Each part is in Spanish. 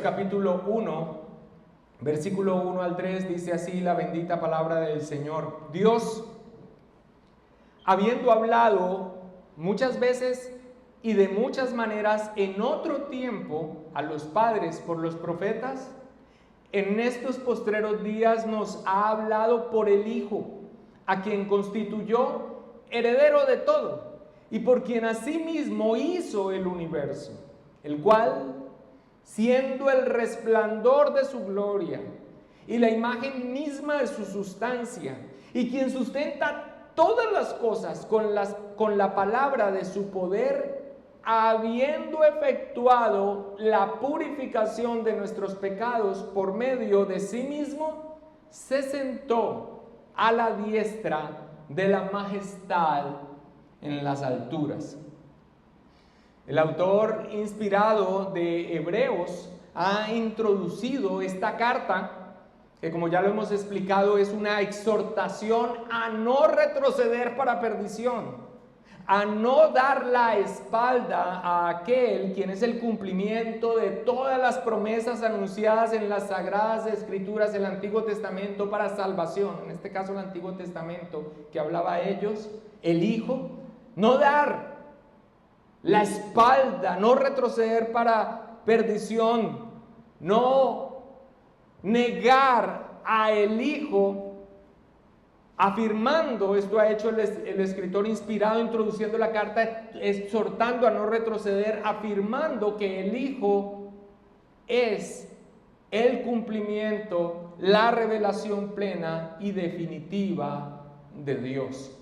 capítulo 1, versículo 1 al 3, dice así la bendita palabra del Señor. Dios, habiendo hablado muchas veces y de muchas maneras en otro tiempo a los padres por los profetas, en estos postreros días nos ha hablado por el Hijo, a quien constituyó heredero de todo, y por quien asimismo hizo el universo, el cual, siendo el resplandor de su gloria y la imagen misma de su sustancia, y quien sustenta todas las cosas con la palabra de su poder, habiendo efectuado la purificación de nuestros pecados por medio de sí mismo, se sentó a la diestra de la majestad en las alturas. El autor inspirado de Hebreos ha introducido esta carta, que como ya lo hemos explicado es una exhortación a no retroceder para perdición, a no dar la espalda a aquel quien es el cumplimiento de todas las promesas anunciadas en las Sagradas Escrituras del Antiguo Testamento para salvación, en este caso el Antiguo Testamento que hablaba a ellos, el Hijo, no dar la espalda, no retroceder para perdición, no negar a el Hijo, afirmando, esto ha hecho el escritor inspirado introduciendo la carta, exhortando a no retroceder, afirmando que el Hijo es el cumplimiento, la revelación plena y definitiva de Dios.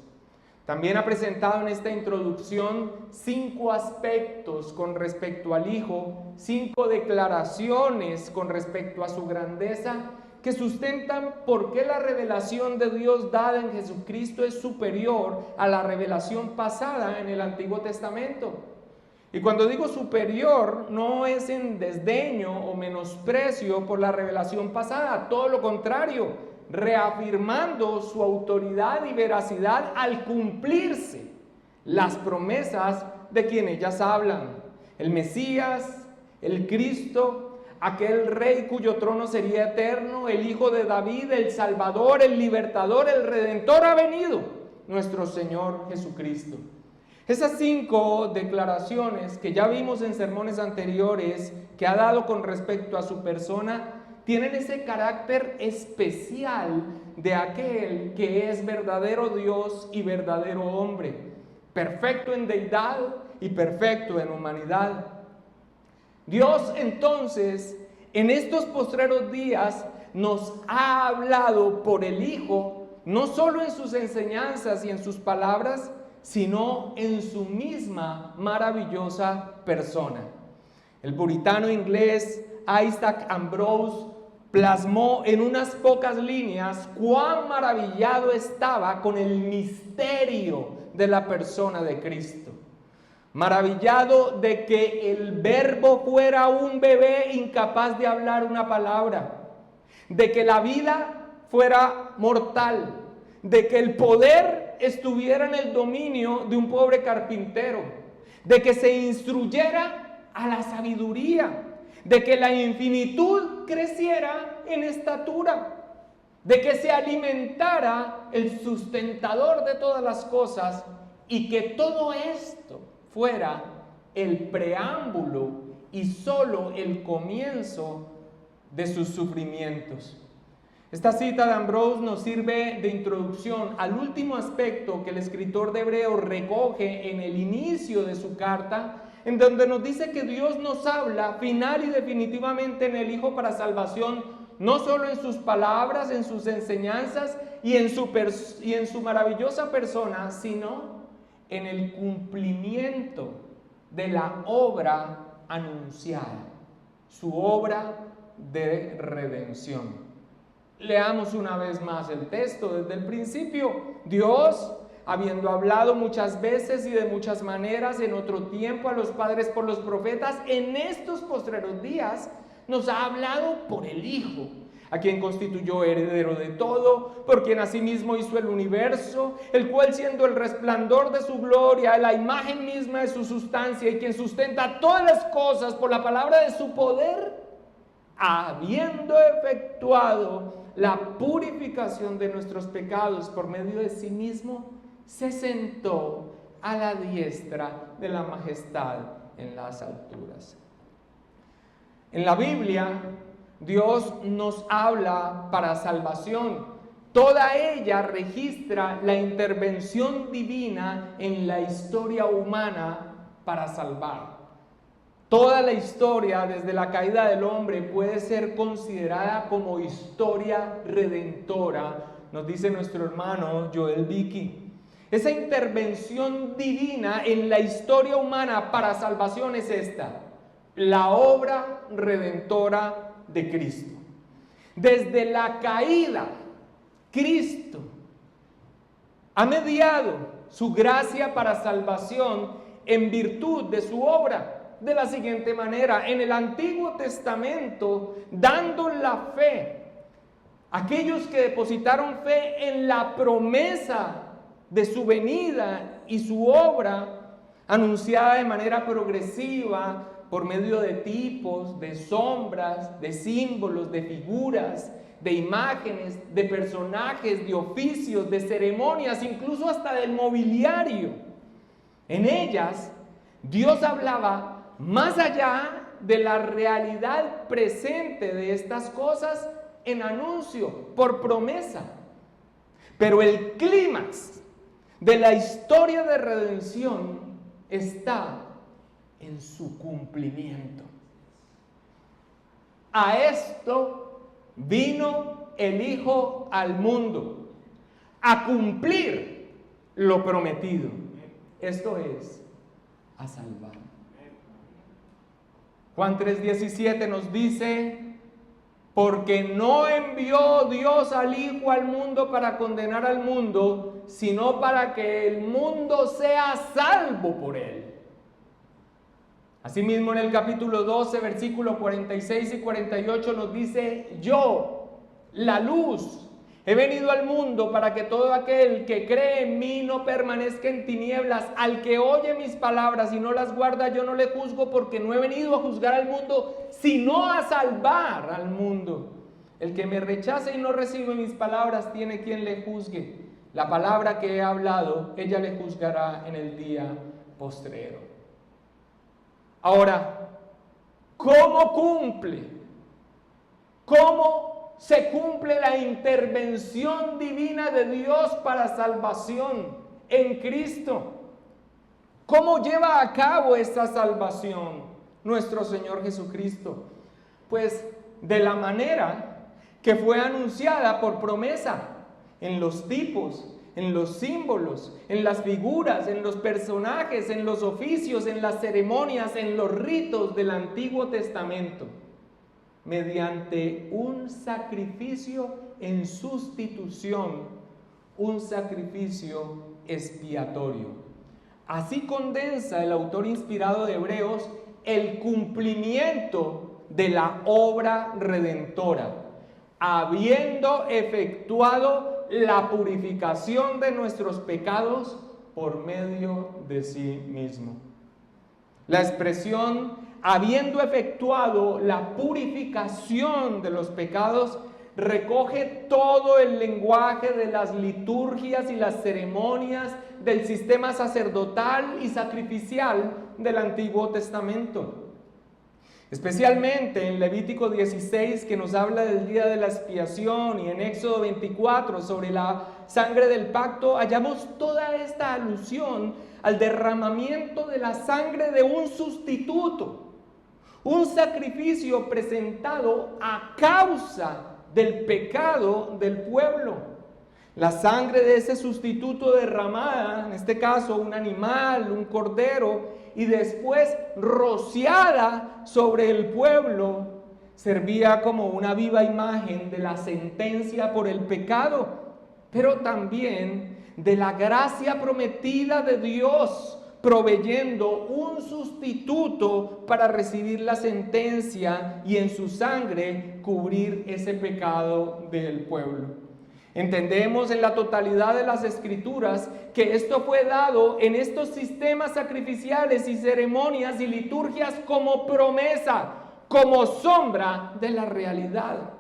También ha presentado en esta introducción 5 aspectos con respecto al Hijo, 5 declaraciones con respecto a su grandeza, que sustentan por qué la revelación de Dios dada en Jesucristo es superior a la revelación pasada en el Antiguo Testamento. Y cuando digo superior, no es en desdeño o menosprecio por la revelación pasada, todo lo contrario, reafirmando su autoridad y veracidad al cumplirse las promesas de quien ellas hablan. El Mesías, el Cristo, aquel rey cuyo trono sería eterno, el Hijo de David, el Salvador, el Libertador, el Redentor ha venido, nuestro Señor Jesucristo. Esas 5 declaraciones que ya vimos en sermones anteriores que ha dado con respecto a su persona, tienen ese carácter especial de aquel que es verdadero Dios y verdadero hombre, perfecto en deidad y perfecto en humanidad. Dios entonces en estos postreros días nos ha hablado por el Hijo, no solo en sus enseñanzas y en sus palabras, sino en su misma maravillosa persona. El puritano inglés Isaac Ambrose plasmó en unas pocas líneas cuán maravillado estaba con el misterio de la persona de Cristo. Maravillado de que el Verbo fuera un bebé incapaz de hablar una palabra, de que la vida fuera mortal, de que el poder estuviera en el dominio de un pobre carpintero, de que se instruyera a la sabiduría, de que la infinitud creciera en estatura, de que se alimentara el sustentador de todas las cosas y que todo esto fuera el preámbulo y solo el comienzo de sus sufrimientos. Esta cita de Ambrose nos sirve de introducción al último aspecto que el escritor de Hebreos recoge en el inicio de su carta, en donde nos dice que Dios nos habla final y definitivamente en el Hijo para salvación, no solo en sus palabras, en sus enseñanzas y en su maravillosa persona, sino en el cumplimiento de la obra anunciada, su obra de redención. Leamos una vez más el texto desde el principio. Dios, habiendo hablado muchas veces y de muchas maneras en otro tiempo a los padres por los profetas, en estos postreros días nos ha hablado por el Hijo, a quien constituyó heredero de todo, por quien asimismo hizo el universo, el cual siendo el resplandor de su gloria, la imagen misma de su sustancia, y quien sustenta todas las cosas por la palabra de su poder, habiendo efectuado la purificación de nuestros pecados por medio de sí mismo, se sentó a la diestra de la majestad en las alturas. En la Biblia, Dios nos habla para salvación. Toda ella registra la intervención divina en la historia humana para salvar. Toda la historia, desde la caída del hombre, puede ser considerada como historia redentora, nos dice nuestro hermano Joel Vicky. Esa intervención divina en la historia humana para salvación es esta: la obra redentora de Cristo. Desde la caída, Cristo ha mediado su gracia para salvación en virtud de su obra. De la siguiente manera: en el Antiguo Testamento, dando la fe, aquellos que depositaron fe en la promesa de su venida y su obra, anunciada de manera progresiva por medio de tipos, de sombras, de símbolos, de figuras, de imágenes, de personajes, de oficios, de ceremonias, incluso hasta del mobiliario. En ellas, Dios hablaba más allá de la realidad presente de estas cosas en anuncio, por promesa. Pero el clímax de la historia de redención está en su cumplimiento. A esto vino el Hijo al mundo, a cumplir lo prometido. Esto es, a salvar. Juan 3:17 nos dice: porque no envió Dios al Hijo al mundo para condenar al mundo, sino para que el mundo sea salvo por él. Asimismo, en el capítulo 12, versículos 46 y 48 nos dice: yo, la luz, he venido al mundo para que todo aquel que cree en mí no permanezca en tinieblas. Al que oye mis palabras y no las guarda, yo no le juzgo, porque no he venido a juzgar al mundo, sino a salvar al mundo. El que me rechace y no recibe mis palabras tiene quien le juzgue. La palabra que he hablado, ella le juzgará en el día postrero. Ahora, ¿cómo cumple? ¿Cómo se cumple la intervención divina de Dios para salvación en Cristo? ¿Cómo lleva a cabo esta salvación nuestro Señor Jesucristo? Pues de la manera que fue anunciada por promesa, en los tipos, en los símbolos, en las figuras, en los personajes, en los oficios, en las ceremonias, en los ritos del Antiguo Testamento, mediante un sacrificio en sustitución, un sacrificio expiatorio. Así condensa el autor inspirado de Hebreos el cumplimiento de la obra redentora, habiendo efectuado la purificación de nuestros pecados por medio de sí mismo. La expresión habiendo efectuado la purificación de los pecados recoge todo el lenguaje de las liturgias y las ceremonias del sistema sacerdotal y sacrificial del Antiguo Testamento. Especialmente en Levítico 16, que nos habla del día de la expiación, y en Éxodo 24 sobre la sangre del pacto, hallamos toda esta alusión al derramamiento de la sangre de un sustituto, un sacrificio presentado a causa del pecado del pueblo. La sangre de ese sustituto derramada, en este caso un animal, un cordero, y después rociada sobre el pueblo, servía como una viva imagen de la sentencia por el pecado, pero también de la gracia prometida de Dios, proveyendo un sustituto para recibir la sentencia y en su sangre cubrir ese pecado del pueblo. Entendemos en la totalidad de las Escrituras que esto fue dado en estos sistemas sacrificiales y ceremonias y liturgias como promesa, como sombra de la realidad.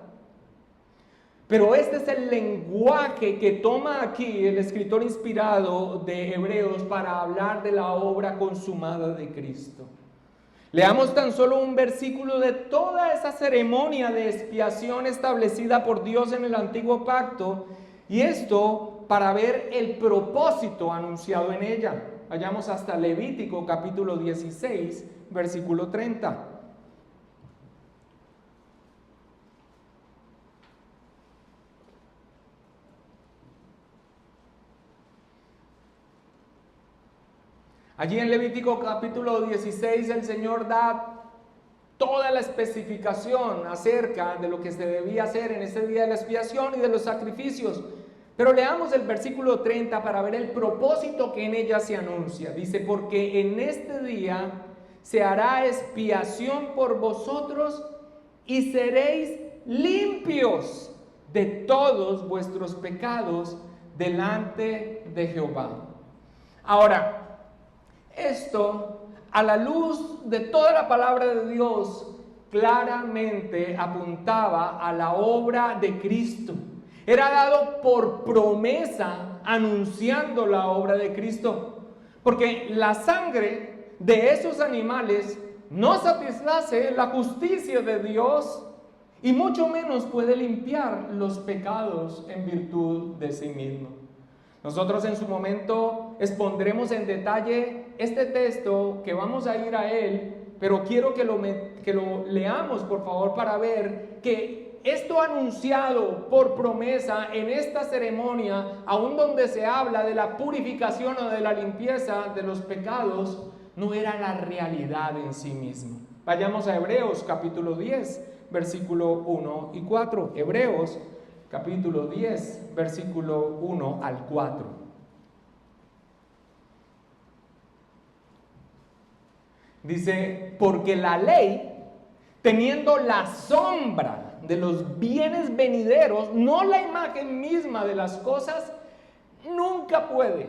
Pero este es el lenguaje que toma aquí el escritor inspirado de Hebreos para hablar de la obra consumada de Cristo. Leamos tan solo un versículo de toda esa ceremonia de expiación establecida por Dios en el antiguo pacto, y esto para ver el propósito anunciado en ella. Vayamos hasta Levítico capítulo 16, versículo 30. Allí en Levítico capítulo 16 el Señor da toda la especificación acerca de lo que se debía hacer en ese día de la expiación y de los sacrificios. Pero leamos el versículo 30 para ver el propósito que en ella se anuncia. Dice, porque en este día se hará expiación por vosotros y seréis limpios de todos vuestros pecados delante de Jehová. Ahora, esto, a la luz de toda la palabra de Dios, claramente apuntaba a la obra de Cristo. Era dado por promesa anunciando la obra de Cristo, porque la sangre de esos animales no satisface la justicia de Dios y mucho menos puede limpiar los pecados en virtud de sí mismo. Nosotros en su momento expondremos en detalle este texto, que vamos a ir a él, pero quiero que lo leamos por favor para ver que esto anunciado por promesa en esta ceremonia, aun donde se habla de la purificación o de la limpieza de los pecados, no era la realidad en sí mismo. Vayamos a Hebreos capítulo 10, versículo 1 y 4. Hebreos capítulo 10, versículo 1 al 4. Dice, porque la ley, teniendo la sombra de los bienes venideros, no la imagen misma de las cosas, nunca puede,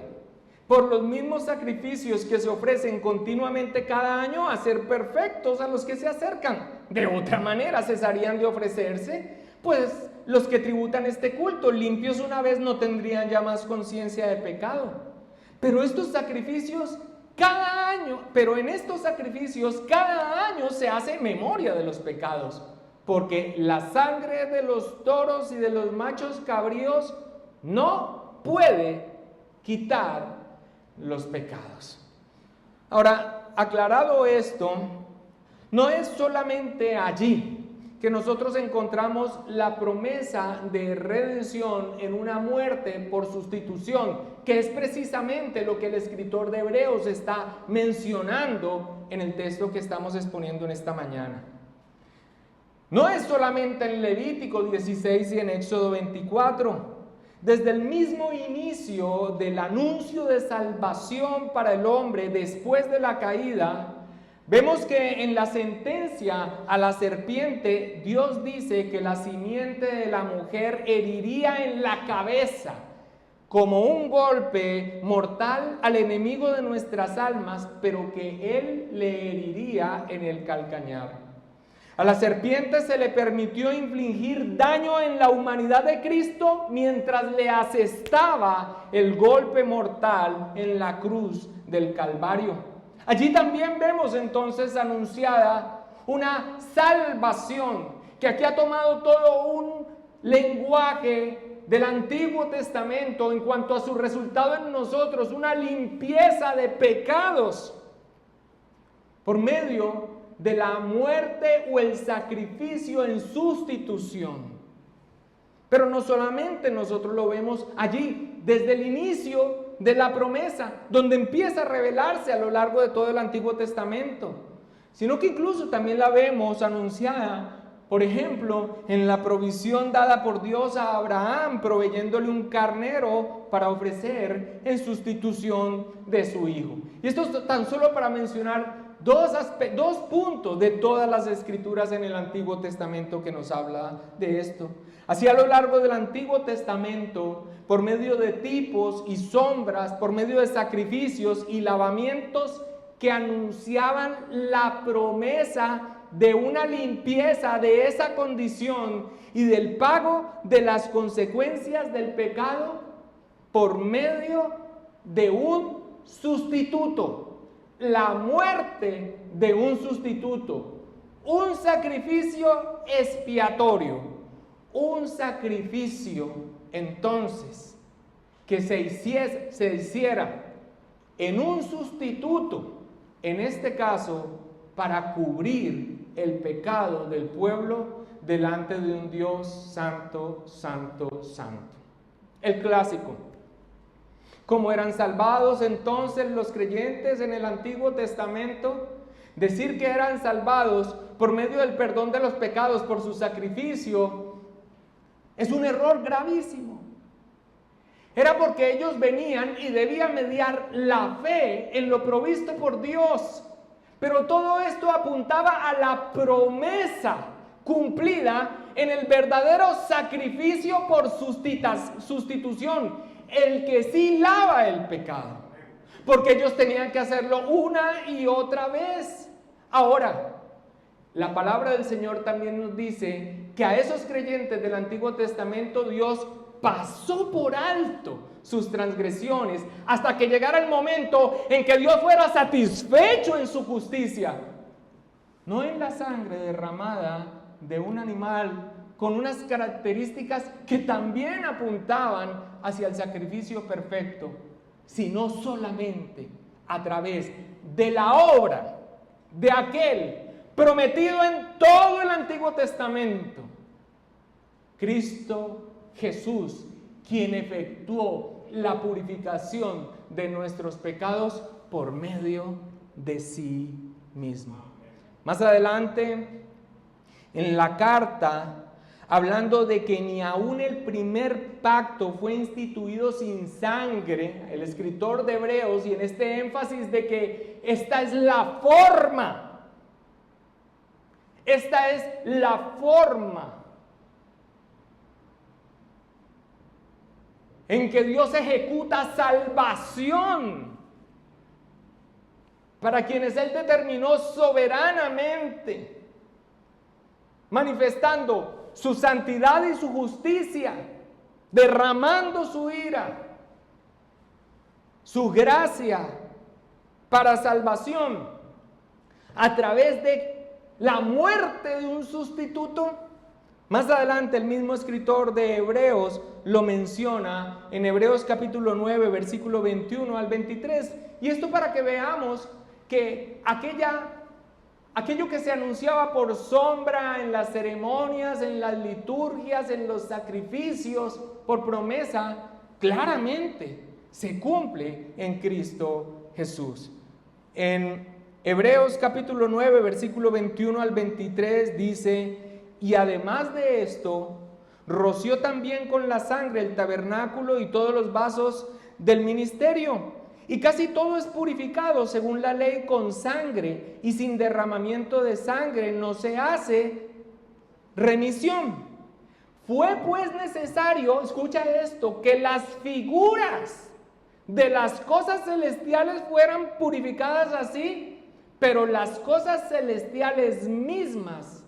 por los mismos sacrificios que se ofrecen continuamente cada año, hacer perfectos a los que se acercan. De otra manera cesarían de ofrecerse, pues los que tributan este culto, limpios una vez, no tendrían ya más conciencia de pecado. Pero estos sacrificios en estos sacrificios cada año se hace memoria de los pecados, porque la sangre de los toros y de los machos cabríos no puede quitar los pecados. Ahora, aclarado esto, no es solamente allí que nosotros encontramos la promesa de redención en una muerte por sustitución, que es precisamente lo que el escritor de Hebreos está mencionando en el texto que estamos exponiendo en esta mañana. No es solamente en Levítico 16 y en Éxodo 24. Desde el mismo inicio del anuncio de salvación para el hombre después de la caída, vemos que en la sentencia a la serpiente, Dios dice que la simiente de la mujer heriría en la cabeza como un golpe mortal al enemigo de nuestras almas, pero que él le heriría en el calcañar. A la serpiente se le permitió infligir daño en la humanidad de Cristo mientras le asestaba el golpe mortal en la cruz del Calvario. Allí también vemos entonces anunciada una salvación que aquí ha tomado todo un lenguaje del Antiguo Testamento en cuanto a su resultado en nosotros, una limpieza de pecados por medio de la muerte o el sacrificio en sustitución. Pero no solamente nosotros lo vemos allí, desde el inicio de la promesa, donde empieza a revelarse a lo largo de todo el Antiguo Testamento, sino que incluso también la vemos anunciada, por ejemplo, en la provisión dada por Dios a Abraham, proveyéndole un carnero para ofrecer en sustitución de su hijo. Y esto es tan solo para mencionar dos puntos de todas las escrituras en el Antiguo Testamento que nos habla de esto. Así, a lo largo del Antiguo Testamento, por medio de tipos y sombras, por medio de sacrificios y lavamientos que anunciaban la promesa de una limpieza de esa condición y del pago de las consecuencias del pecado por medio de un sustituto, la muerte de un sustituto, un sacrificio expiatorio, un sacrificio entonces que se hiciera en un sustituto, en este caso para cubrir el pecado del pueblo delante de un Dios santo, santo, santo. El clásico. ¿Cómo eran salvados entonces los creyentes en el Antiguo Testamento? Decir que eran salvados por medio del perdón de los pecados por su sacrificio es un error gravísimo. Era porque ellos venían y debían mediar la fe en lo provisto por Dios. Pero todo esto apuntaba a la promesa cumplida en el verdadero sacrificio por sustitución, el que sí lava el pecado. Porque ellos tenían que hacerlo una y otra vez. Ahora, la palabra del Señor también nos dice que a esos creyentes del Antiguo Testamento Dios pasó por alto sus transgresiones hasta que llegara el momento en que Dios fuera satisfecho en su justicia. No en la sangre derramada de un animal con unas características que también apuntaban hacia el sacrificio perfecto, sino solamente a través de la obra de aquel prometido en todo el Antiguo Testamento, Cristo Jesús, quien efectuó la purificación de nuestros pecados por medio de sí mismo. Más adelante, en la carta, hablando de que ni aún el primer pacto fue instituido sin sangre, el escritor de Hebreos, y en este énfasis de que esta es la forma en que Dios ejecuta salvación para quienes Él determinó soberanamente, manifestando su santidad y su justicia, derramando su ira, su gracia para salvación a través de la muerte de un sustituto. Más adelante el mismo escritor de Hebreos lo menciona en Hebreos capítulo 9, versículo 21 al 23. Y esto para que veamos que aquello que se anunciaba por sombra en las ceremonias, en las liturgias, en los sacrificios, por promesa, claramente se cumple en Cristo Jesús. En Hebreos capítulo 9, versículo 21 al 23 dice: y además de esto, roció también con la sangre el tabernáculo y todos los vasos del ministerio. Y casi todo es purificado según la ley con sangre, y sin derramamiento de sangre no se hace remisión. Fue pues necesario, escucha esto, que las figuras de las cosas celestiales fueran purificadas así, pero las cosas celestiales mismas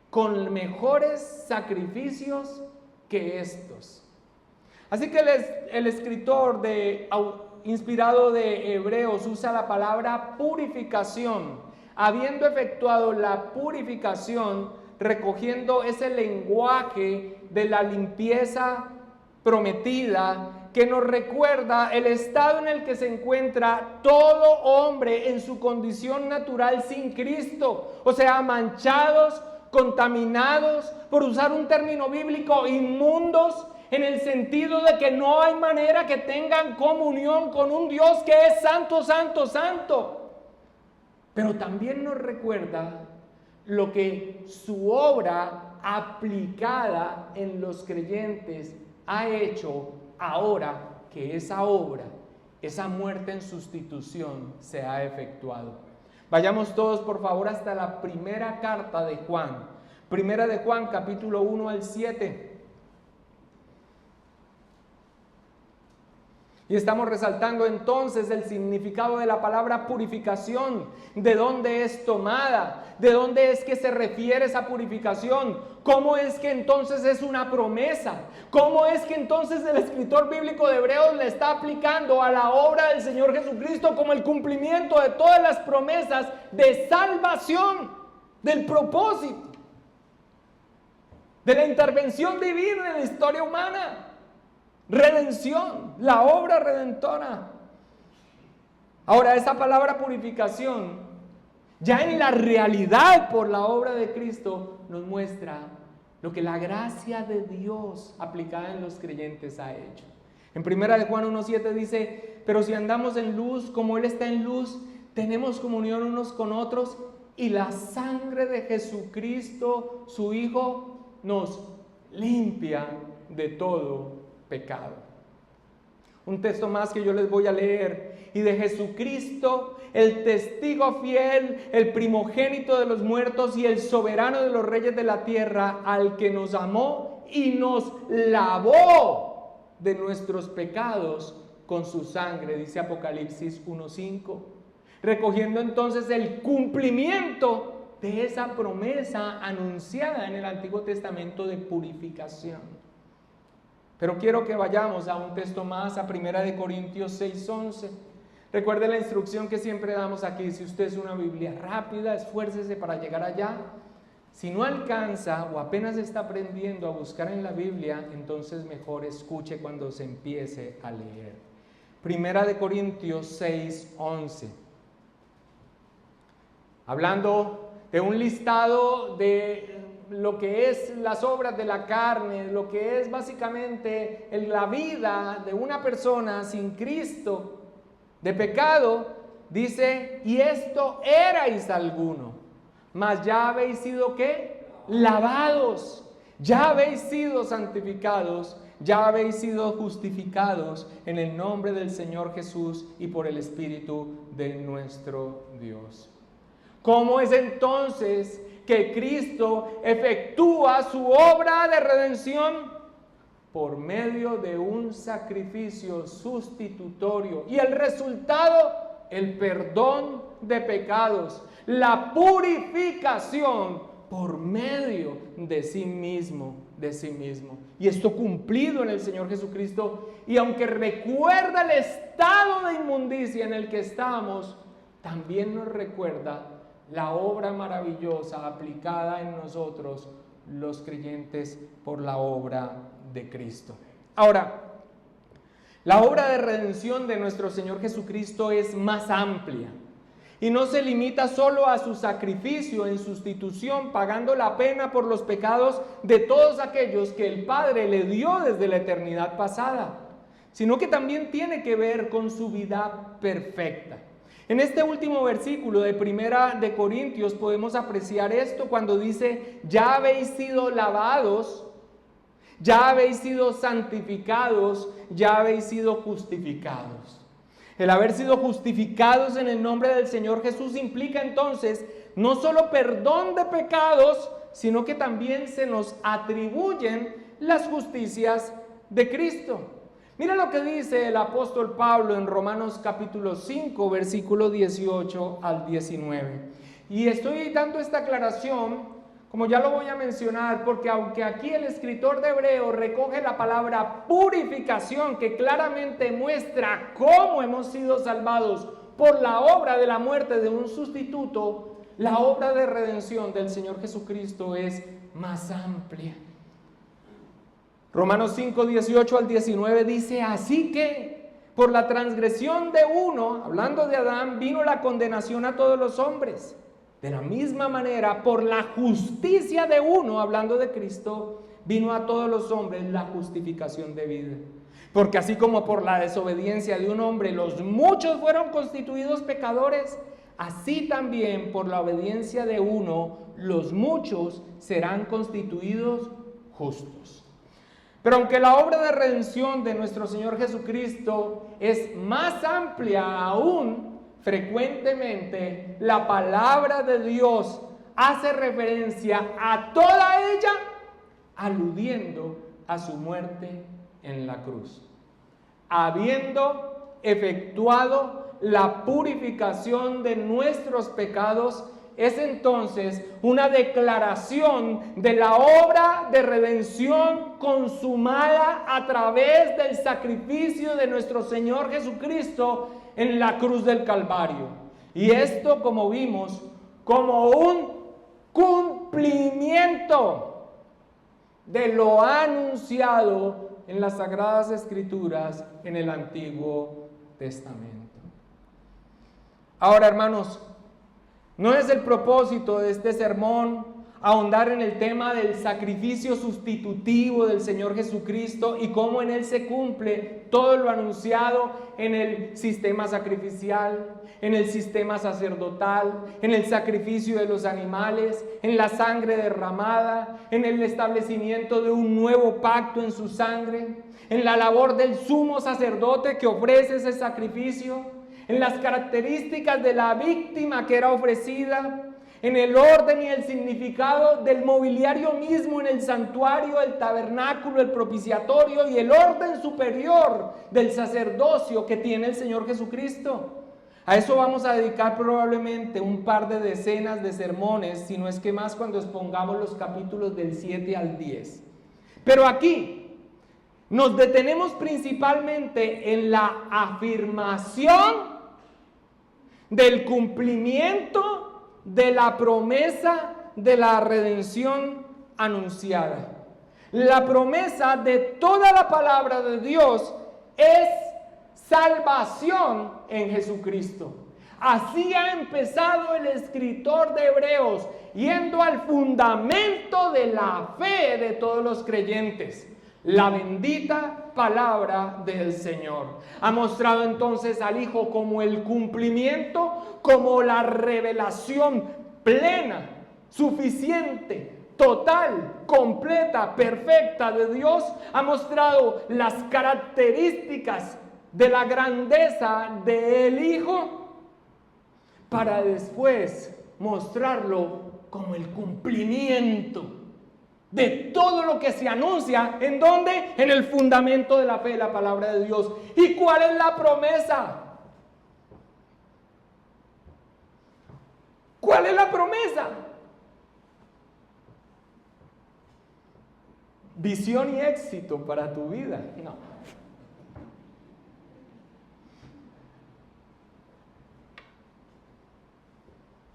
con mejores sacrificios que estos. Así que el escritor inspirado de Hebreos usa la palabra purificación, habiendo efectuado la purificación, recogiendo ese lenguaje de la limpieza prometida que nos recuerda el estado en el que se encuentra todo hombre en su condición natural sin Cristo, o sea, manchados, contaminados, por usar un término bíblico, inmundos, en el sentido de que no hay manera que tengan comunión con un Dios que es santo, santo, santo. Pero también nos recuerda lo que su obra aplicada en los creyentes ha hecho ahora que esa obra, esa muerte en sustitución se ha efectuado. Vayamos todos por favor hasta la primera carta de Juan. Primera de Juan, capítulo 1 al 7. Y estamos resaltando entonces el significado de la palabra purificación, de dónde es tomada, de dónde es que se refiere esa purificación, cómo es que entonces es una promesa, cómo es que entonces el escritor bíblico de Hebreos le está aplicando a la obra del Señor Jesucristo como el cumplimiento de todas las promesas de salvación, del propósito, de la intervención divina en la historia humana. Redención, la obra redentora. Ahora, esa palabra purificación, ya en la realidad por la obra de Cristo, nos muestra lo que la gracia de Dios aplicada en los creyentes ha hecho. En 1 de Juan 1:7 dice: pero si andamos en luz como Él está en luz, tenemos comunión unos con otros, y la sangre de Jesucristo, su Hijo, nos limpia de todo pecado. Un texto más que yo les voy a leer: y de Jesucristo, el testigo fiel, el primogénito de los muertos y el soberano de los reyes de la tierra, al que nos amó y nos lavó de nuestros pecados con su sangre, dice Apocalipsis 1:5, recogiendo entonces el cumplimiento de esa promesa anunciada en el Antiguo Testamento de purificación. Pero quiero que vayamos a un texto más, a 1 de Corintios 6:11. Recuerde la instrucción que siempre damos aquí: si usted es una Biblia rápida, esfuércese para llegar allá. Si no alcanza o apenas está aprendiendo a buscar en la Biblia, entonces mejor escuche cuando se empiece a leer. 1 de Corintios 6:11. Hablando de un listado de lo que es las obras de la carne, lo que es básicamente la vida de una persona sin Cristo, de pecado, dice: y esto erais alguno, mas ya habéis sido ¿qué? Lavados, ya habéis sido santificados, ya habéis sido justificados en el nombre del Señor Jesús y por el Espíritu de nuestro Dios. ¿Cómo es entonces que Cristo efectúa su obra de redención? Por medio de un sacrificio sustitutorio. Y el resultado, el perdón de pecados, la purificación por medio de sí mismo, Y esto cumplido en el Señor Jesucristo. Y aunque recuerda el estado de inmundicia en el que estamos, también nos recuerda la obra maravillosa aplicada en nosotros, los creyentes, por la obra de Cristo. Ahora, la obra de redención de nuestro Señor Jesucristo es más amplia y no se limita solo a su sacrificio en sustitución, pagando la pena por los pecados de todos aquellos que el Padre le dio desde la eternidad pasada, sino que también tiene que ver con su vida perfecta. En este último versículo de 1 de Corintios podemos apreciar esto cuando dice: ya habéis sido lavados, ya habéis sido santificados, ya habéis sido justificados. El haber sido justificados en el nombre del Señor Jesús implica entonces no solo perdón de pecados, sino que también se nos atribuyen las justicias de Cristo. Mira lo que dice el apóstol Pablo en Romanos capítulo 5, versículo 18 al 19. Y estoy dando esta aclaración, como ya lo voy a mencionar, porque aunque aquí el escritor de Hebreos recoge la palabra purificación, que claramente muestra cómo hemos sido salvados por la obra de la muerte de un sustituto, la obra de redención del Señor Jesucristo es más amplia. Romanos 5, 18 al 19 dice: así que por la transgresión de uno, hablando de Adán, vino la condenación a todos los hombres. De la misma manera, por la justicia de uno, hablando de Cristo, vino a todos los hombres la justificación de vida. Porque así como por la desobediencia de un hombre los muchos fueron constituidos pecadores, así también por la obediencia de uno los muchos serán constituidos justos. Pero aunque la obra de redención de nuestro Señor Jesucristo es más amplia aún, frecuentemente la palabra de Dios hace referencia a toda ella, aludiendo a su muerte en la cruz. habiendo efectuado la purificación de nuestros pecados, es entonces una declaración de la obra de redención consumada a través del sacrificio de nuestro Señor Jesucristo en la cruz del Calvario. Y esto, como vimos, como un cumplimiento de lo anunciado en las Sagradas Escrituras en el Antiguo Testamento. Ahora, hermanos, no es el propósito de este sermón ahondar en el tema del sacrificio sustitutivo del Señor Jesucristo y cómo en Él se cumple todo lo anunciado en el sistema sacrificial, en el sistema sacerdotal, en el sacrificio de los animales, en la sangre derramada, en el establecimiento de un nuevo pacto en su sangre, en la labor del sumo sacerdote que ofrece ese sacrificio, en las características de la víctima que era ofrecida, en el orden y el significado del mobiliario mismo en el santuario, el tabernáculo, el propiciatorio y el orden superior del sacerdocio que tiene el Señor Jesucristo. A eso vamos a dedicar probablemente un par de decenas de sermones, si no es que más, cuando expongamos los capítulos del 7 al 10. Pero aquí nos detenemos principalmente en la afirmación del cumplimiento de la promesa de la redención anunciada. La promesa de toda la palabra de Dios es salvación en Jesucristo. Así ha empezado el escritor de Hebreos, yendo al fundamento de la fe de todos los creyentes. La bendita palabra del Señor. Ha mostrado entonces al Hijo como el cumplimiento, como la revelación plena, suficiente, total, completa, perfecta de Dios. Ha mostrado las características de la grandeza del Hijo, para después mostrarlo como el cumplimiento de todo lo que se anuncia. ¿En dónde? En el fundamento de la fe, la palabra de Dios. ¿Y cuál es la promesa? ¿Cuál es la promesa? Visión y éxito para tu vida. No.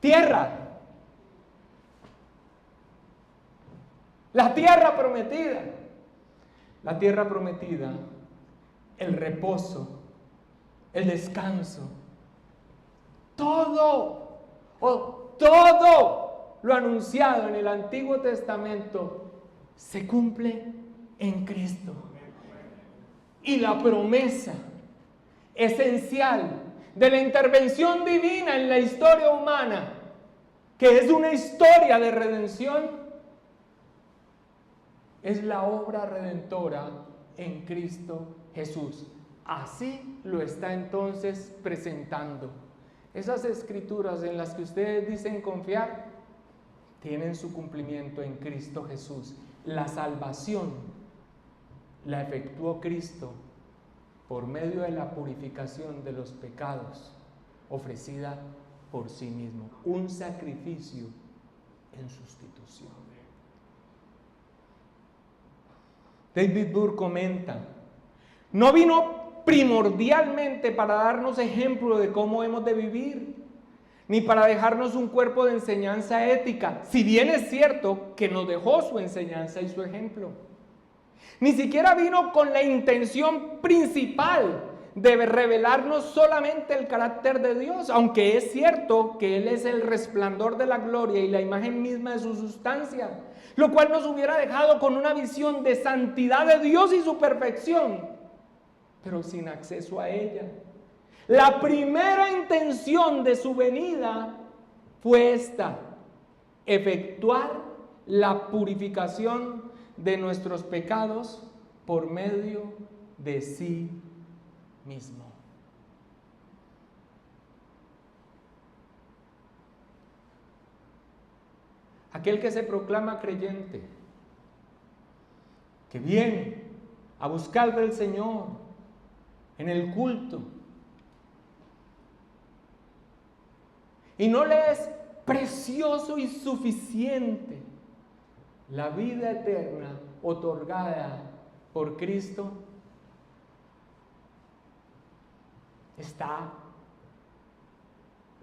Tierra. La tierra prometida. La tierra prometida, el reposo, el descanso. Todo lo anunciado en el Antiguo Testamento se cumple en Cristo. Y la promesa esencial de la intervención divina en la historia humana, que es una historia de redención, es la obra redentora en Cristo Jesús. Así lo está entonces presentando. Esas escrituras en las que ustedes dicen confiar, tienen su cumplimiento en Cristo Jesús. La salvación la efectuó Cristo por medio de la purificación de los pecados, ofrecida por sí mismo. Un sacrificio en sustitución. David Burr comenta: no vino primordialmente para darnos ejemplo de cómo hemos de vivir, ni para dejarnos un cuerpo de enseñanza ética, si bien es cierto que nos dejó su enseñanza y su ejemplo. Ni siquiera vino con la intención principal de revelarnos solamente el carácter de Dios, aunque es cierto que Él es el resplandor de la gloria y la imagen misma de su sustancia, lo cual nos hubiera dejado con una visión de santidad de Dios y su perfección, pero sin acceso a ella. La primera intención de su venida fue esta: efectuar la purificación de nuestros pecados por medio de sí mismo. Aquel que se proclama creyente, que viene a buscar del Señor, en el culto. ¿Y no le es precioso y suficiente la vida eterna otorgada por Cristo? Está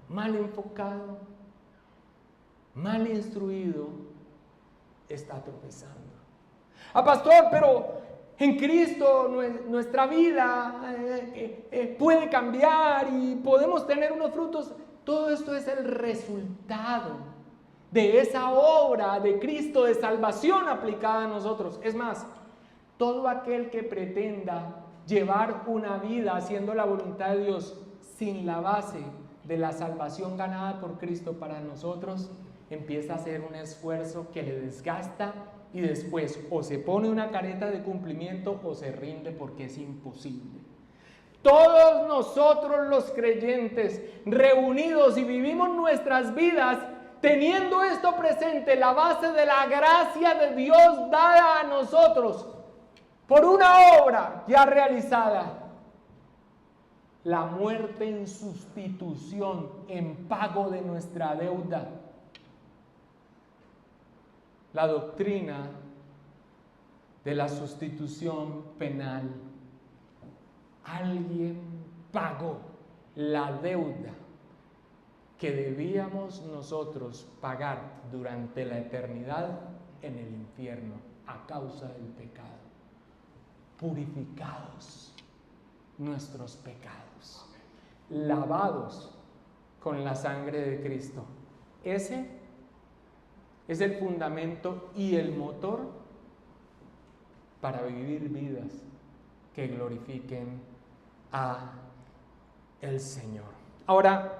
mal enfocado, mal instruido, está tropezando. Pastor, pero en Cristo nuestra vida puede cambiar y podemos tener unos frutos. Todo esto es el resultado de esa obra de Cristo de salvación aplicada a nosotros. Es más, todo aquel que pretenda llevar una vida haciendo la voluntad de Dios sin la base de la salvación ganada por Cristo para nosotros, empieza a hacer un esfuerzo que le desgasta y después o se pone una careta de cumplimiento o se rinde porque es imposible. Todos nosotros los creyentes reunidos y vivimos nuestras vidas teniendo esto presente, la base de la gracia de Dios dada a nosotros por una obra ya realizada. La muerte en sustitución, en pago de nuestra deuda. La doctrina de la sustitución penal. Alguien pagó la deuda que debíamos nosotros pagar durante la eternidad en el infierno a causa del pecado. Purificados nuestros pecados, lavados con la sangre de Cristo. Ese es el fundamento y el motor para vivir vidas que glorifiquen a el Señor. Ahora,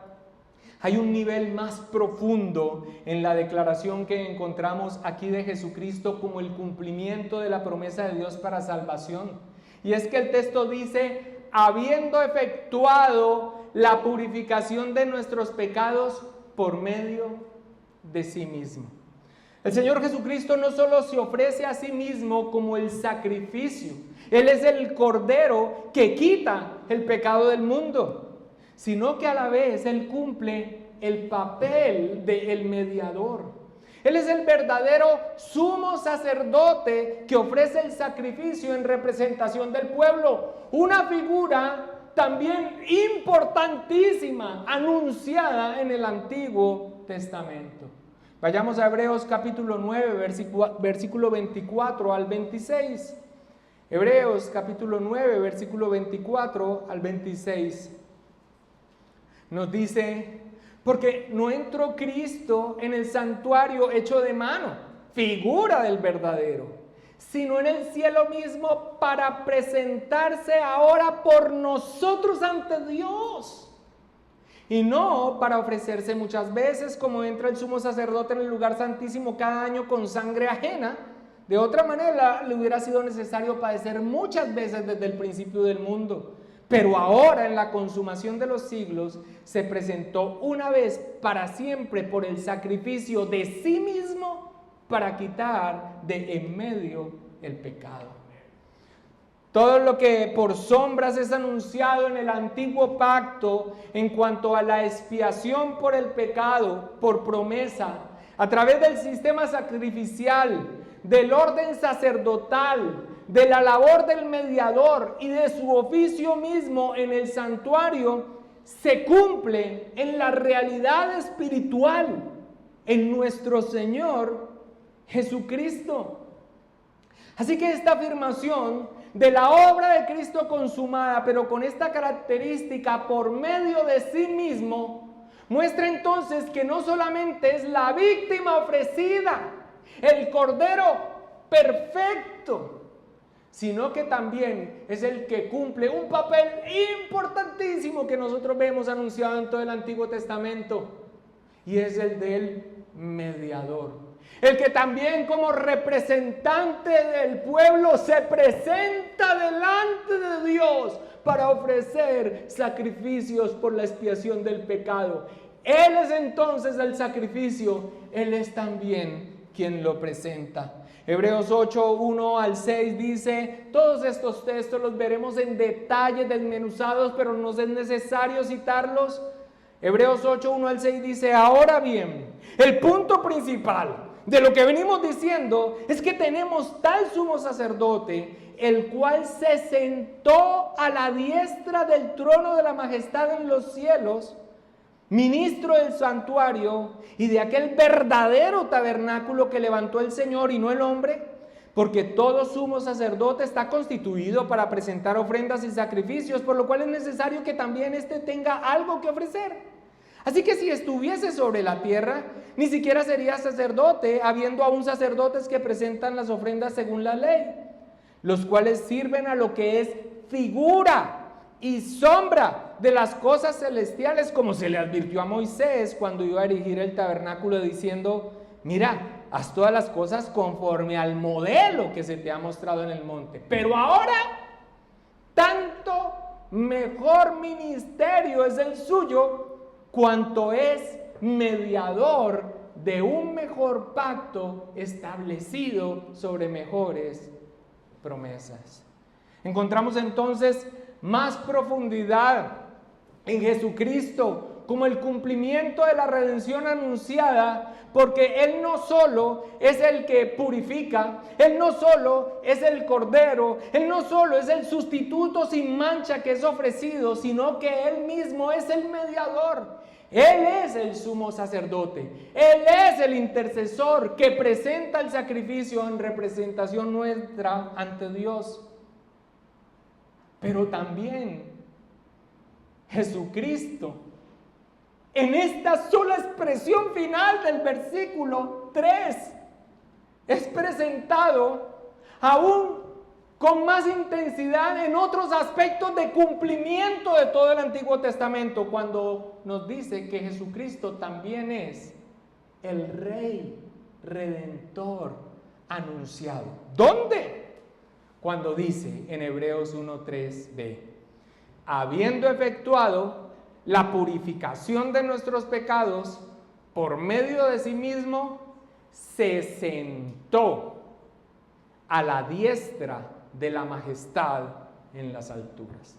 hay un nivel más profundo en la declaración que encontramos aquí de Jesucristo como el cumplimiento de la promesa de Dios para salvación. Y es que el texto dice, habiendo efectuado la purificación de nuestros pecados por medio de sí mismo. El Señor Jesucristo no solo se ofrece a sí mismo como el sacrificio, Él es el Cordero que quita el pecado del mundo, sino que a la vez Él cumple el papel del mediador. Él es el verdadero sumo sacerdote que ofrece el sacrificio en representación del pueblo. Una figura también importantísima, anunciada en el Antiguo Testamento. Vayamos a Hebreos capítulo 9, versículo 24 al 26. Hebreos capítulo 9, versículo 24 al 26. Nos dice, porque no entró Cristo en el santuario hecho de mano, figura del verdadero, sino en el cielo mismo para presentarse ahora por nosotros ante Dios. Y no para ofrecerse muchas veces como entra el sumo sacerdote en el lugar santísimo cada año con sangre ajena. De otra manera le hubiera sido necesario padecer muchas veces desde el principio del mundo. Pero ahora en la consumación de los siglos se presentó una vez para siempre por el sacrificio de sí mismo para quitar de en medio el pecado. Todo lo que por sombras es anunciado en el antiguo pacto en cuanto a la expiación por el pecado, por promesa, a través del sistema sacrificial, del orden sacerdotal, de la labor del mediador y de su oficio mismo en el santuario, se cumple en la realidad espiritual, en nuestro Señor Jesucristo. Así que esta afirmación de la obra de Cristo consumada, pero con esta característica por medio de sí mismo, muestra entonces que no solamente es la víctima ofrecida, el Cordero perfecto, sino que también es el que cumple un papel importantísimo que nosotros vemos anunciado en todo el Antiguo Testamento, y es el del mediador. El que también como representante del pueblo se presenta delante de Dios para ofrecer sacrificios por la expiación del pecado. Él es entonces el sacrificio, Él es también quien lo presenta. Hebreos 8, 1 al 6 dice, todos estos textos los veremos en detalle desmenuzados, pero no es necesario citarlos. Hebreos 8, 1 al 6 dice, ahora bien, el punto principal de lo que venimos diciendo es que tenemos tal sumo sacerdote, el cual se sentó a la diestra del trono de la majestad en los cielos, ministro del santuario y de aquel verdadero tabernáculo que levantó el Señor y no el hombre, porque todo sumo sacerdote está constituido para presentar ofrendas y sacrificios, por lo cual es necesario que también éste tenga algo que ofrecer. Así que si estuviese sobre la tierra, ni siquiera sería sacerdote, habiendo aún sacerdotes que presentan las ofrendas según la ley, los cuales sirven a lo que es figura y sombra de las cosas celestiales, como se le advirtió a Moisés cuando iba a erigir el tabernáculo, diciendo, mira, haz todas las cosas conforme al modelo que se te ha mostrado en el monte. Pero ahora, tanto mejor ministerio es el suyo, cuanto es mediador de un mejor pacto establecido sobre mejores promesas. Encontramos entonces más profundidad en Jesucristo como el cumplimiento de la redención anunciada, porque Él no solo es el que purifica, Él no solo es el Cordero, Él no solo es el sustituto sin mancha que es ofrecido, sino que Él mismo es el mediador. Él es el sumo sacerdote, Él es el intercesor que presenta el sacrificio en representación nuestra ante Dios. Pero también Jesucristo, en esta sola expresión final del versículo 3, es presentado aún con más intensidad en otros aspectos de cumplimiento de todo el Antiguo Testamento, cuando nos dice que Jesucristo también es el Rey Redentor anunciado. ¿Dónde? Cuando dice en Hebreos 1:3b, habiendo efectuado la purificación de nuestros pecados por medio de sí mismo, se sentó a la diestra de la majestad en las alturas.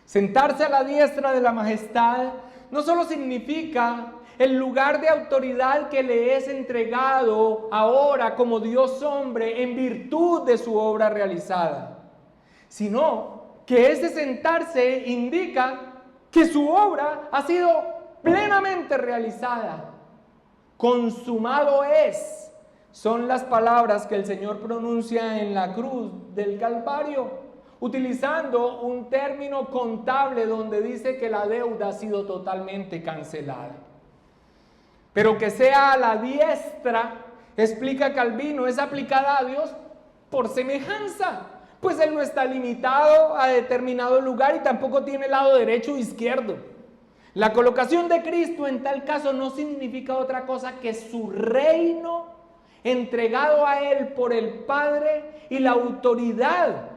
Sentarse a la diestra de la majestad no solo significa el lugar de autoridad que le es entregado ahora como Dios hombre en virtud de su obra realizada, sino que ese sentarse indica que su obra ha sido plenamente realizada. Consumado es. Son las palabras que el Señor pronuncia en la cruz del Calvario, utilizando un término contable donde dice que la deuda ha sido totalmente cancelada. Pero que sea a la diestra, explica Calvino, es aplicada a Dios por semejanza, pues Él no está limitado a determinado lugar y tampoco tiene lado derecho o izquierdo. La colocación de Cristo en tal caso no significa otra cosa que su reino entregado a Él por el Padre, y la autoridad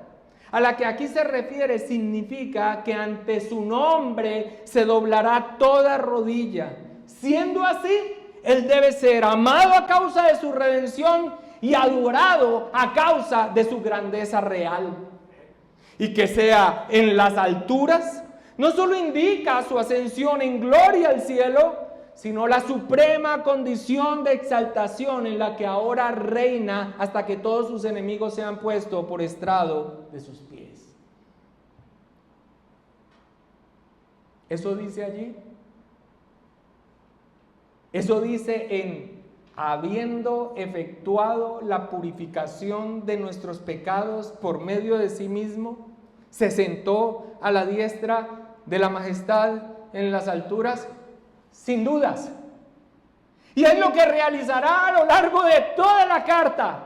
a la que aquí se refiere significa que ante su nombre se doblará toda rodilla. Siendo así, Él debe ser amado a causa de su redención y adorado a causa de su grandeza real. Y que sea en las alturas no solo indica su ascensión en gloria al cielo, sino la suprema condición de exaltación en la que ahora reina hasta que todos sus enemigos sean puestos por estrado de sus pies. ¿Eso dice allí? Eso dice en habiendo efectuado la purificación de nuestros pecados por medio de sí mismo, se sentó a la diestra de la majestad en las alturas. Sin dudas. Y es lo que realizará a lo largo de toda la carta.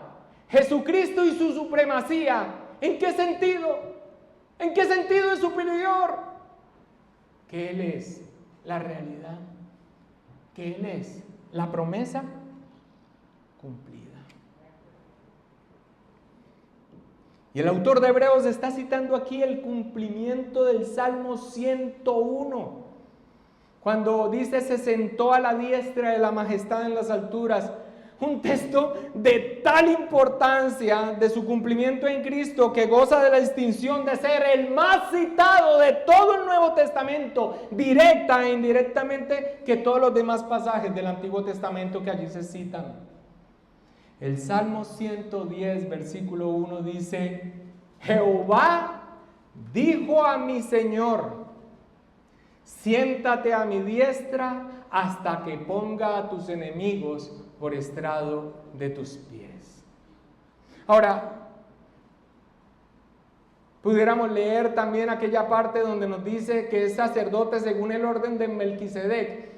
Jesucristo y su supremacía. ¿En qué sentido? ¿En qué sentido es superior? Que Él es la realidad. Que Él es la promesa cumplida. Y el autor de Hebreos está citando aquí el cumplimiento del Salmo 101. Cuando dice se sentó a la diestra de la majestad en las alturas, un texto de tal importancia de su cumplimiento en Cristo que goza de la distinción de ser el más citado de todo el Nuevo Testamento, directa e indirectamente, que todos los demás pasajes del Antiguo Testamento que allí se citan. El Salmo 110, versículo 1 dice: Jehová dijo a mi Señor, siéntate a mi diestra hasta que ponga a tus enemigos por estrado de tus pies. Ahora, pudiéramos leer también aquella parte donde nos dice que es sacerdote según el orden de Melquisedec.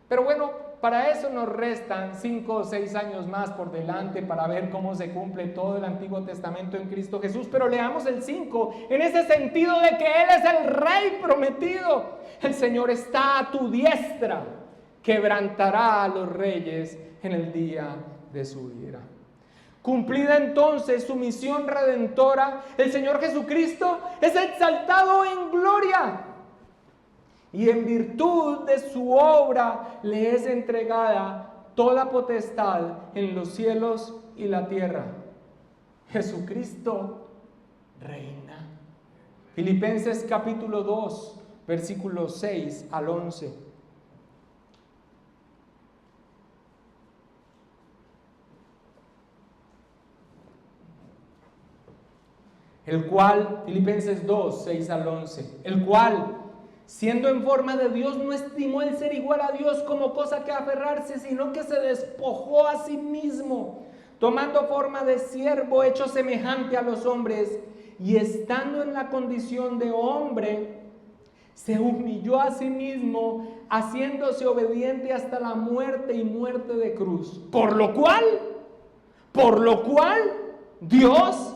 Pero bueno, para eso nos restan 5 o 6 años más por delante para ver cómo se cumple todo el Antiguo Testamento en Cristo Jesús. Pero leamos el 5 en ese sentido de que Él es el Rey prometido. El Señor está a tu diestra, quebrantará a los reyes en el día de su ira. Cumplida entonces su misión redentora, el Señor Jesucristo es exaltado en gloria. Y en virtud de su obra le es entregada toda potestad en los cielos y la tierra. Jesucristo reina. Filipenses capítulo 2, versículos 6 al 11. El cual, Filipenses 2, 6 al 11, el cual, siendo en forma de Dios, no estimó el ser igual a Dios como cosa que aferrarse, sino que se despojó a sí mismo, tomando forma de siervo, hecho semejante a los hombres, y estando en la condición de hombre, se humilló a sí mismo, haciéndose obediente hasta la muerte y muerte de cruz. Por lo cual, Dios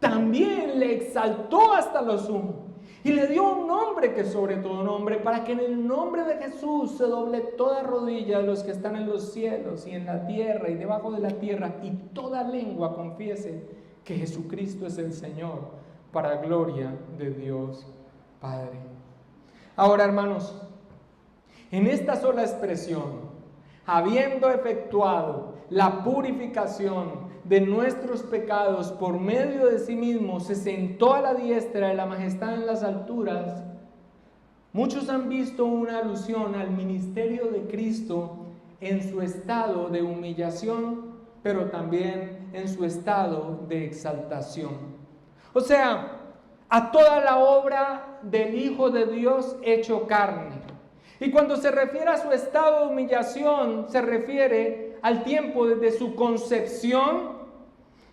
también le exaltó hasta lo sumo y le dio un nombre que sobre todo nombre, para que en el nombre de Jesús se doble toda rodilla de los que están en los cielos y en la tierra y debajo de la tierra, y toda lengua confiese que Jesucristo es el Señor, para gloria de Dios Padre. Ahora, hermanos, en esta sola expresión, habiendo efectuado la purificación de nuestros pecados por medio de sí mismo, se sentó a la diestra de la majestad en las alturas. Muchos han visto una alusión al ministerio de Cristo en su estado de humillación, pero también en su estado de exaltación. O sea, a toda la obra del Hijo de Dios hecho carne. Y cuando se refiere a su estado de humillación, se refiere al tiempo desde su concepción,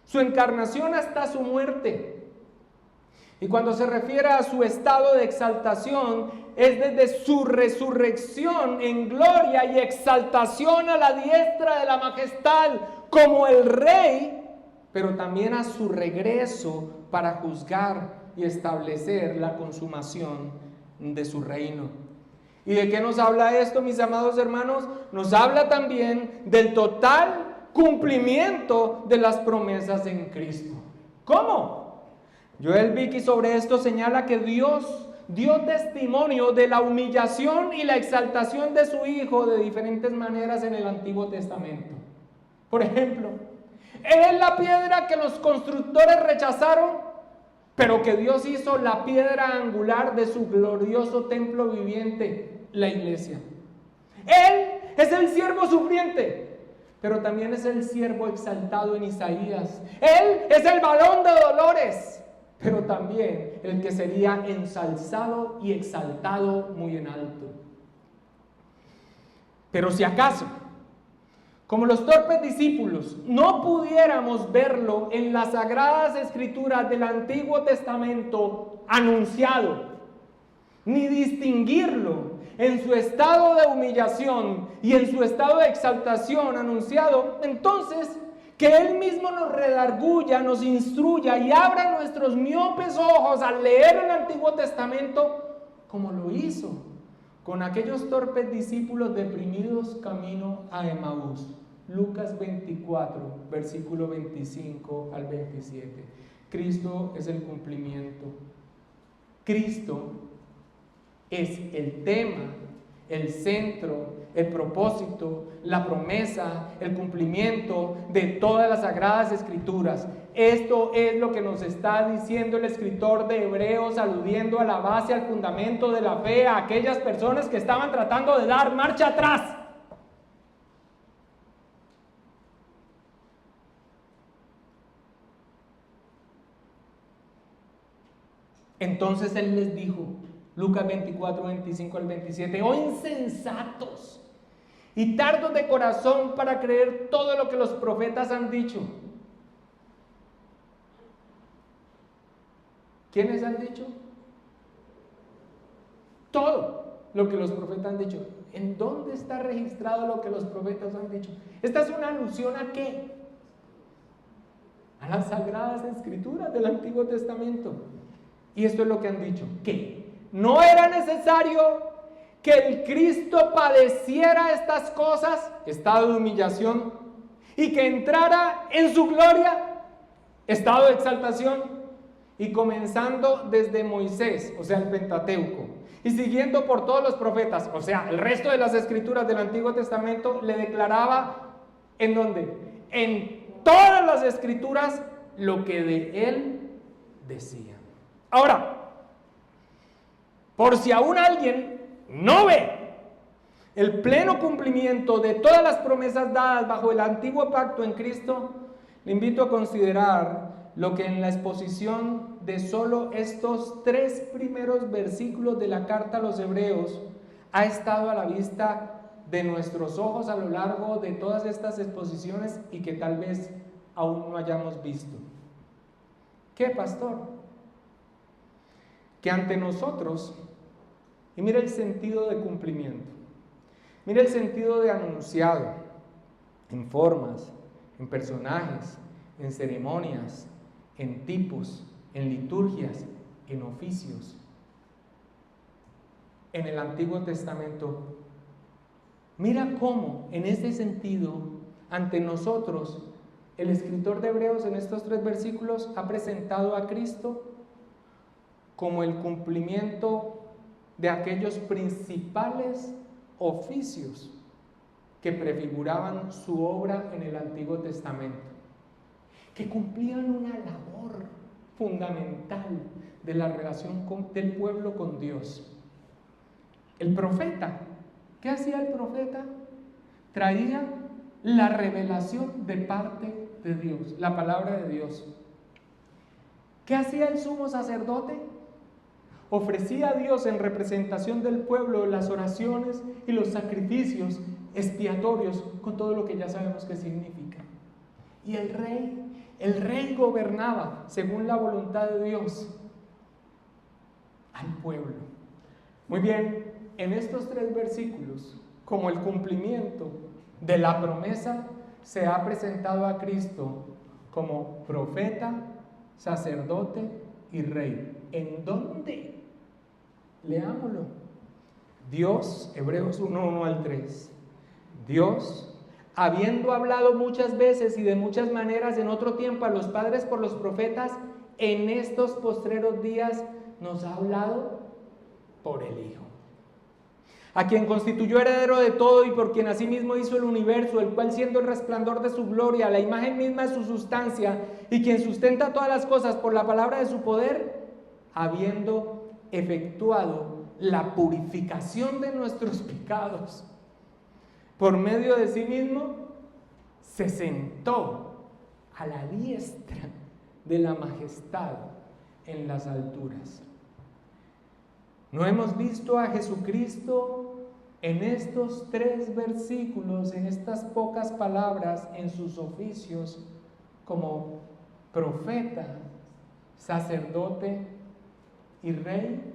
su encarnación hasta su muerte. Y cuando se refiere a su estado de exaltación, es desde su resurrección en gloria y exaltación a la diestra de la majestad como el Rey, pero también a su regreso para juzgar y establecer la consumación de su reino. ¿Y de qué nos habla esto, mis amados hermanos? Nos habla también del total cumplimiento de las promesas en Cristo. ¿Cómo? Joel Vicky sobre esto señala que Dios dio testimonio de la humillación y la exaltación de su Hijo de diferentes maneras en el Antiguo Testamento. Por ejemplo, Él es la piedra que los constructores rechazaron, pero que Dios hizo la piedra angular de su glorioso templo viviente, la iglesia. Él es el siervo sufriente, pero también es el siervo exaltado en Isaías. Él es el varón de dolores, pero también el que sería ensalzado y exaltado muy en alto. Pero si acaso, como los torpes discípulos, no pudiéramos verlo en las sagradas escrituras del Antiguo Testamento anunciado, ni distinguirlo en su estado de humillación y en su estado de exaltación anunciado, entonces que Él mismo nos redarguya, nos instruya y abra nuestros miopes ojos al leer el Antiguo Testamento, como lo hizo con aquellos torpes discípulos deprimidos camino a Emaús. Lucas 24, versículo 25 al 27. Cristo es el cumplimiento. Cristo es el tema, el centro, el propósito, la promesa, el cumplimiento de todas las sagradas escrituras. Esto es lo que nos está diciendo el escritor de Hebreos, aludiendo a la base, al fundamento de la fe, a aquellas personas que estaban tratando de dar marcha atrás. Entonces él les dijo, Lucas 24, 25 al 27, oh insensatos y tardos de corazón para creer todo lo que los profetas han dicho. ¿Quiénes han dicho? Todo lo que los profetas han dicho. ¿En dónde está registrado lo que los profetas han dicho? Esta es una alusión ¿a qué? A las sagradas escrituras del Antiguo Testamento. Y esto es lo que han dicho, que no era necesario que el Cristo padeciera estas cosas, estado de humillación, y que entrara en su gloria, estado de exaltación, y comenzando desde Moisés, o sea el Pentateuco, y siguiendo por todos los profetas, o sea el resto de las escrituras del Antiguo Testamento, le declaraba, ¿en dónde? En todas las escrituras lo que de él decía. Ahora, por si aún alguien no ve el pleno cumplimiento de todas las promesas dadas bajo el antiguo pacto en Cristo, le invito a considerar lo que en la exposición de solo estos 3 primeros versículos de la carta a los Hebreos ha estado a la vista de nuestros ojos a lo largo de todas estas exposiciones y que tal vez aún no hayamos visto. ¿Qué, pastor? Que ante nosotros, y mira el sentido de cumplimiento, mira el sentido de anunciado, en formas, en personajes, en ceremonias, en tipos, en liturgias, en oficios. En el Antiguo Testamento, mira cómo en ese sentido, ante nosotros, el escritor de Hebreos en estos 3 versículos ha presentado a Cristo como el cumplimiento de aquellos principales oficios que prefiguraban su obra en el Antiguo Testamento, que cumplían una labor fundamental de la relación del pueblo con Dios. El profeta, ¿qué hacía el profeta? Traía la revelación de parte de Dios, la palabra de Dios. ¿Qué hacía el sumo sacerdote? Ofrecía a Dios en representación del pueblo las oraciones y los sacrificios expiatorios con todo lo que ya sabemos que significa. Y el rey gobernaba según la voluntad de Dios al pueblo. Muy bien, en estos 3 versículos, como el cumplimiento de la promesa, se ha presentado a Cristo como profeta, sacerdote y rey. ¿En dónde? Leámoslo. Dios, Hebreos 1, 1 al 3. Dios, habiendo hablado muchas veces y de muchas maneras en otro tiempo a los padres por los profetas, en estos postreros días nos ha hablado por el Hijo, a quien constituyó heredero de todo y por quien asimismo hizo el universo, el cual siendo el resplandor de su gloria, la imagen misma de su sustancia, y quien sustenta todas las cosas por la palabra de su poder, habiendo efectuado la purificación de nuestros pecados, por medio de sí mismo, se sentó a la diestra de la majestad en las alturas. ¿No hemos visto a Jesucristo en estos 3 versículos, en estas pocas palabras, en sus oficios como profeta, sacerdote y rey?